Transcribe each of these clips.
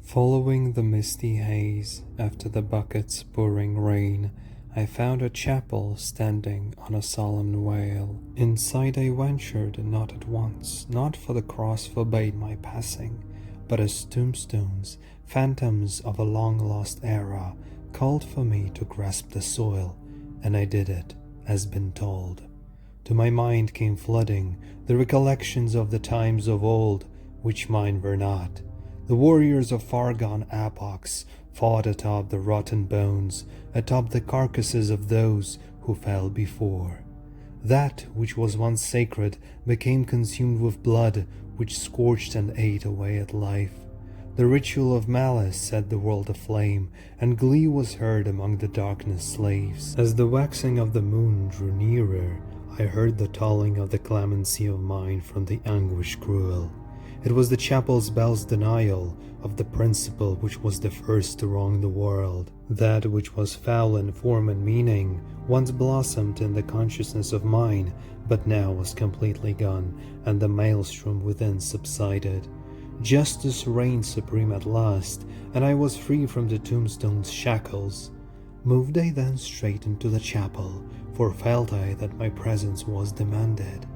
Following the misty haze after the bucket's pouring rain, I found a chapel standing on a solemn vale. Inside I ventured not at once, not for the cross forbade my passing, but as tombstones, phantoms of a long-lost era, called for me to grasp the soil, and I did it, as been told. To my mind came flooding the recollections of the times of old, which mine were not. The warriors of far-gone epochs fought atop the rotten bones, atop the carcasses of those who fell before. That which was once sacred became consumed with blood, which scorched and ate away at life. The ritual of malice set the world aflame, and glee was heard among the darkness slaves. As the waxing of the moon drew nearer, I heard the tolling of the clemency of mine from the anguish cruel. It was the chapel's bell's denial of the principle which was the first to wrong the world. That which was foul in form and meaning once blossomed in the consciousness of mine, but now was completely gone, and the maelstrom within subsided. Justice reigned supreme at last, and I was free from the tombstone's shackles. Moved I then straight into the chapel, for felt I that my presence was demanded.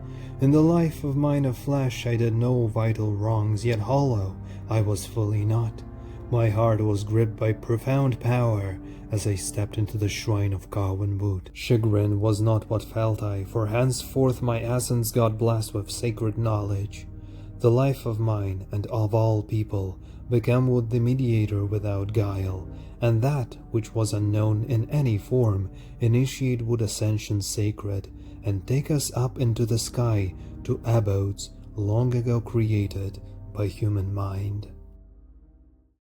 In the life of mine of flesh I did no vital wrongs, yet hollow I was fully not. My heart was gripped by profound power as I stepped into the shrine of carven wood. Chagrin was not what felt I, for henceforth my essence got blessed with sacred knowledge. The life of mine, and of all people, became with the mediator without guile, and that which was unknown in any form initiate would Ascension sacred, and take us up into the sky to abodes long ago created by human mind.